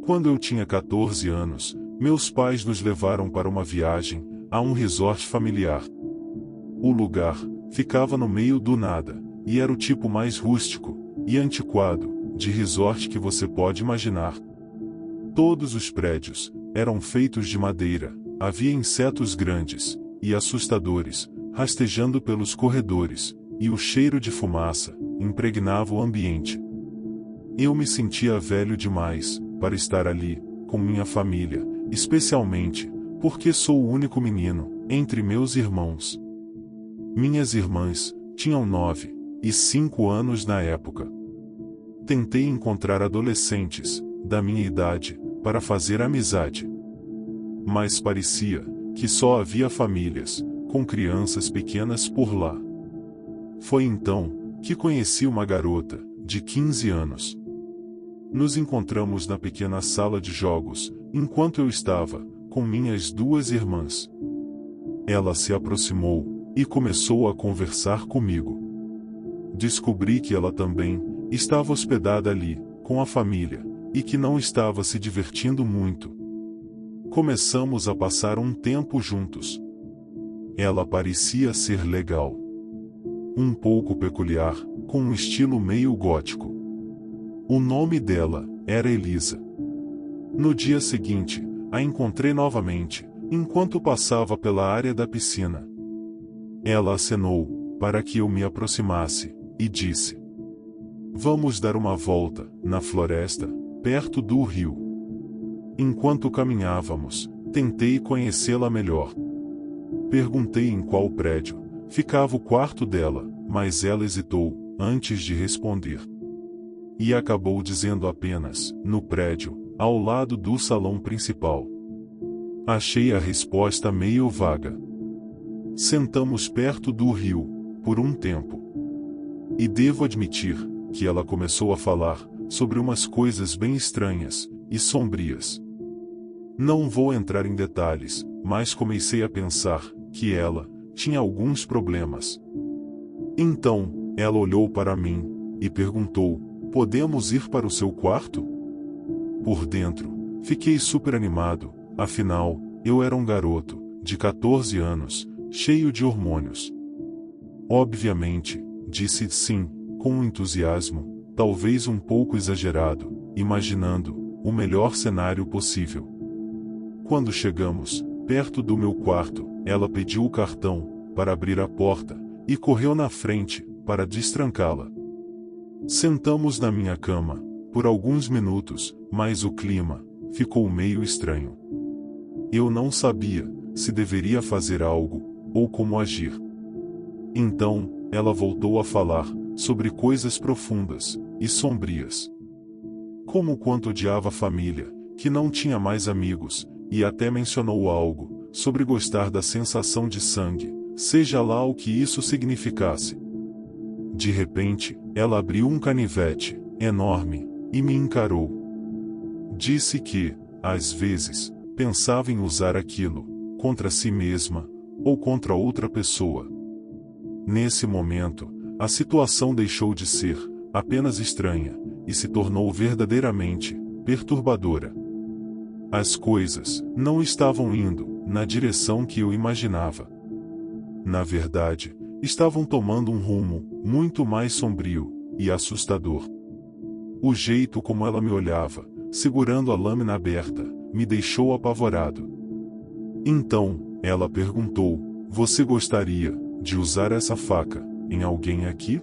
Quando eu tinha 14 anos, meus pais nos levaram para uma viagem a um resort familiar. O lugar ficava no meio do nada, e era o tipo mais rústico e antiquado de resort que você pode imaginar. Todos os prédios eram feitos de madeira, havia insetos grandes e assustadores rastejando pelos corredores, e o cheiro de fumaça impregnava o ambiente. Eu me sentia velho demais para estar ali com minha família, especialmente porque sou o único menino entre meus irmãos. Minhas irmãs tinham 9 e 5 anos na época. Tentei encontrar adolescentes da minha idade para fazer amizade, mas parecia que só havia famílias com crianças pequenas por lá. Foi então que conheci uma garota de 15 anos. Nos encontramos na pequena sala de jogos, enquanto eu estava com minhas 2 irmãs. Ela se aproximou e começou a conversar comigo. Descobri que ela também estava hospedada ali, com a família, e que não estava se divertindo muito. Começamos a passar um tempo juntos. Ela parecia ser legal. Um pouco peculiar, com um estilo meio gótico. O nome dela era Elisa. No dia seguinte, a encontrei novamente, enquanto passava pela área da piscina. Ela acenou para que eu me aproximasse, e disse: "Vamos dar uma volta na floresta, perto do rio." Enquanto caminhávamos, tentei conhecê-la melhor. Perguntei em qual prédio ficava o quarto dela, mas ela hesitou antes de responder. E acabou dizendo apenas: "No prédio, ao lado do salão principal." Achei a resposta meio vaga. Sentamos perto do rio, por um tempo. E devo admitir que ela começou a falar sobre umas coisas bem estranhas e sombrias. Não vou entrar em detalhes, mas comecei a pensar que ela tinha alguns problemas. Então, ela olhou para mim e perguntou: "Podemos ir para o seu quarto?" Por dentro, fiquei super animado, afinal, eu era um garoto de 14 anos, cheio de hormônios. Obviamente, disse sim, com um entusiasmo, talvez um pouco exagerado, imaginando o melhor cenário possível. Quando chegamos perto do meu quarto, ela pediu o cartão para abrir a porta e correu na frente para destrancá-la. Sentamos na minha cama por alguns minutos, mas o clima ficou meio estranho. Eu não sabia se deveria fazer algo ou como agir. Então, ela voltou a falar sobre coisas profundas e sombrias. Como o quanto odiava a família, que não tinha mais amigos, e até mencionou algo sobre gostar da sensação de sangue, seja lá o que isso significasse. De repente, ela abriu um canivete enorme e me encarou. Disse que, às vezes, pensava em usar aquilo contra si mesma ou contra outra pessoa. Nesse momento, a situação deixou de ser apenas estranha e se tornou verdadeiramente perturbadora. As coisas não estavam indo na direção que eu imaginava. Na verdade, estavam tomando um rumo muito mais sombrio e assustador. O jeito como ela me olhava, segurando a lâmina aberta, me deixou apavorado. Então, ela perguntou: "Você gostaria de usar essa faca em alguém aqui?"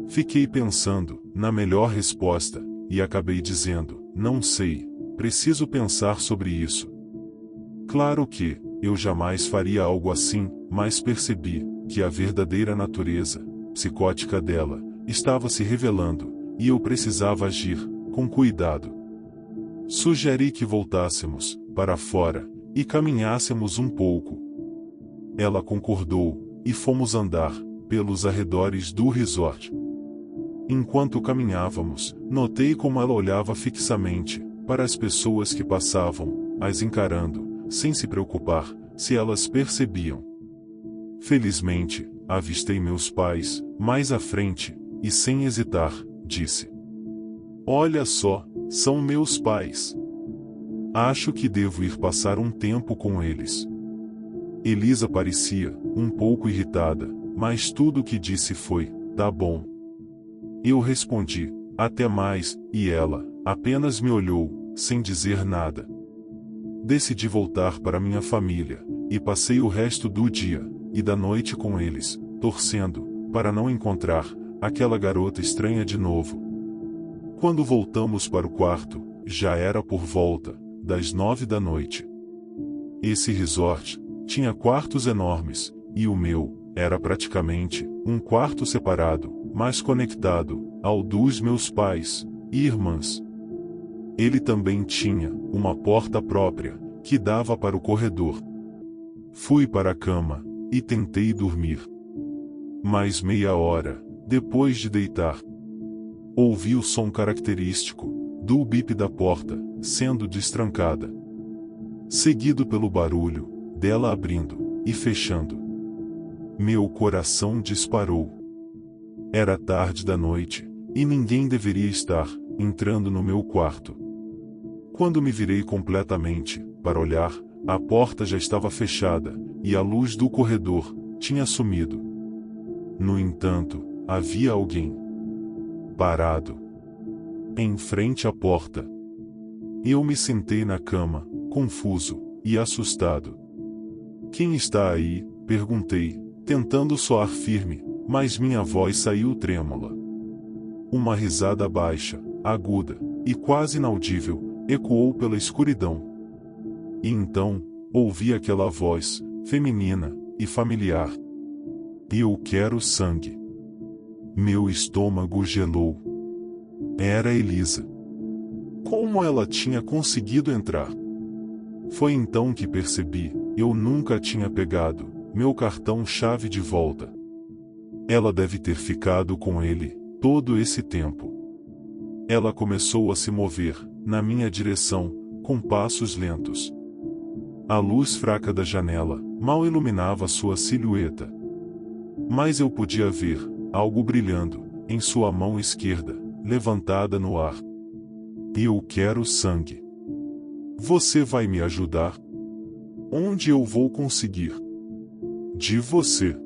Fiquei pensando na melhor resposta, e acabei dizendo: "Não sei, preciso pensar sobre isso." Claro que eu jamais faria algo assim, mas percebi que a verdadeira natureza psicótica dela estava se revelando, e eu precisava agir com cuidado. Sugeri que voltássemos para fora e caminhássemos um pouco. Ela concordou, e fomos andar pelos arredores do resort. Enquanto caminhávamos, notei como ela olhava fixamente para as pessoas que passavam, as encarando, sem se preocupar se elas percebiam. Felizmente, avistei meus pais mais à frente, e sem hesitar, disse: "Olha só, são meus pais." Acho que devo ir passar um tempo com eles. Elisa parecia um pouco irritada, mas tudo o que disse foi: tá bom. Eu respondi: até mais, e ela apenas me olhou, sem dizer nada. Decidi voltar para minha família, e passei o resto do dia e da noite com eles, torcendo para não encontrar aquela garota estranha de novo. Quando voltamos para o quarto, já era por volta das 9 da noite. Esse resort tinha quartos enormes, e o meu era praticamente um quarto separado, mas conectado ao dos meus pais e irmãs. Ele também tinha uma porta própria, que dava para o corredor. Fui para a cama e tentei dormir. Mais meia hora depois de deitar, ouvi o som característico do bip da porta sendo destrancada, seguido pelo barulho dela abrindo e fechando. Meu coração disparou. Era tarde da noite, e ninguém deveria estar entrando no meu quarto. Quando me virei completamente para olhar, a porta já estava fechada, e a luz do corredor tinha sumido. No entanto, havia alguém parado em frente à porta. Eu me sentei na cama, confuso e assustado. Quem está aí? Perguntei, tentando soar firme, mas minha voz saiu trêmula. Uma risada baixa, aguda e quase inaudível ecoou pela escuridão. E então, ouvi aquela voz, feminina e familiar. Eu quero sangue. Meu estômago gelou. Era Elisa. Como ela tinha conseguido entrar? Foi então que percebi, eu nunca tinha pegado meu cartão-chave de volta. Ela deve ter ficado com ele todo esse tempo. Ela começou a se mover na minha direção, com passos lentos. A luz fraca da janela mal iluminava sua silhueta. Mas eu podia ver algo brilhando em sua mão esquerda, levantada no ar. Eu quero sangue. Você vai me ajudar? Onde eu vou conseguir? De você.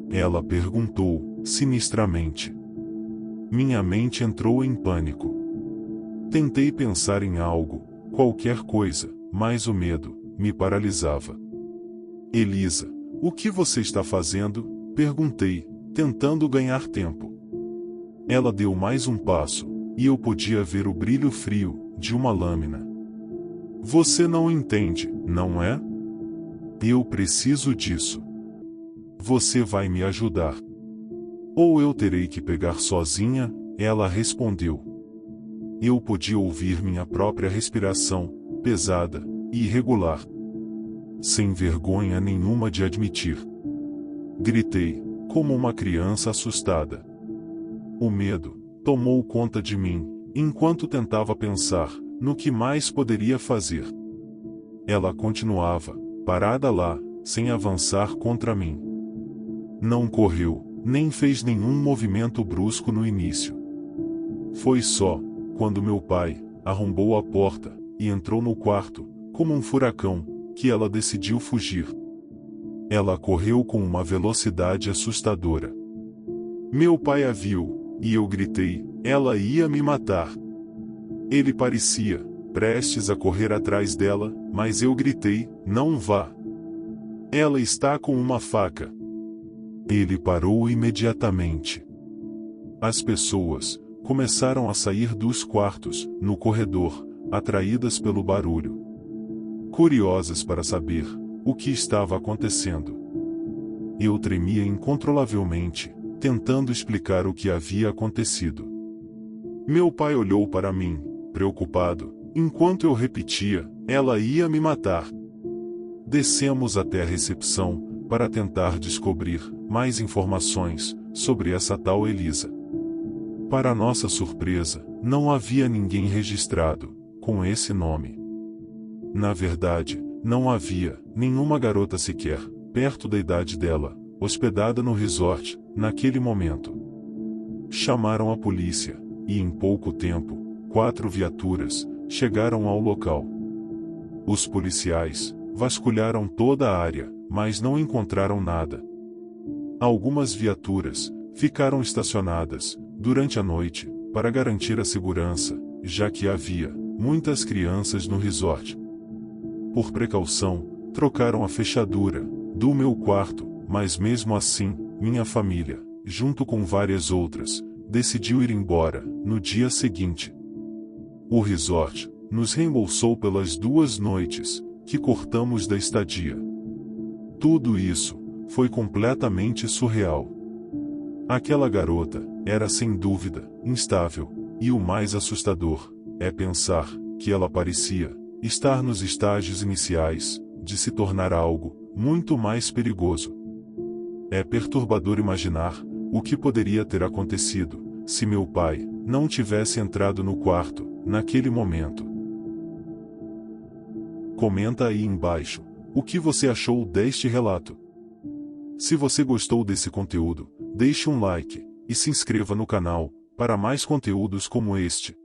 Ela perguntou, sinistramente. Minha mente entrou em pânico. Tentei pensar em algo, qualquer coisa, mas o medo me paralisava. Elisa, o que você está fazendo? Perguntei, tentando ganhar tempo. Ela deu mais um passo, e eu podia ver o brilho frio de uma lâmina. Você não entende, não é? Eu preciso disso. Você vai me ajudar. Ou eu terei que pegar sozinha, ela respondeu. Eu podia ouvir minha própria respiração, pesada e irregular. Sem vergonha nenhuma de admitir. Gritei, como uma criança assustada. O medo tomou conta de mim, enquanto tentava pensar no que mais poderia fazer. Ela continuava, parada lá, sem avançar contra mim. Não correu, nem fez nenhum movimento brusco no início. Foi só quando meu pai arrombou a porta e entrou no quarto, como um furacão, que ela decidiu fugir. Ela correu com uma velocidade assustadora. Meu pai a viu, e eu gritei, ela ia me matar. Ele parecia prestes a correr atrás dela, mas eu gritei, não vá. Ela está com uma faca. Ele parou imediatamente. As pessoas começaram a sair dos quartos, no corredor, atraídas pelo barulho. Curiosas para saber o que estava acontecendo. Eu tremia incontrolavelmente, tentando explicar o que havia acontecido. Meu pai olhou para mim, preocupado, enquanto eu repetia, ela ia me matar. Descemos até a recepção, para tentar descobrir mais informações sobre essa tal Elisa. Para nossa surpresa, não havia ninguém registrado com esse nome. Na verdade, não havia nenhuma garota sequer, perto da idade dela, hospedada no resort, naquele momento. Chamaram a polícia, e em pouco tempo, 4 viaturas chegaram ao local. Os policiais vasculharam toda a área, mas não encontraram nada. Algumas viaturas ficaram estacionadas durante a noite para garantir a segurança, já que havia muitas crianças no resort. Por precaução, trocaram a fechadura do meu quarto, mas mesmo assim, minha família, junto com várias outras, decidiu ir embora no dia seguinte. O resort nos reembolsou pelas 2 noites que cortamos da estadia. Tudo isso foi completamente surreal. Aquela garota era sem dúvida instável, e o mais assustador é pensar que ela parecia estar nos estágios iniciais de se tornar algo muito mais perigoso. É perturbador imaginar o que poderia ter acontecido se meu pai não tivesse entrado no quarto naquele momento. Comenta aí embaixo o que você achou deste relato. Se você gostou desse conteúdo, deixe um like e se inscreva no canal para mais conteúdos como este.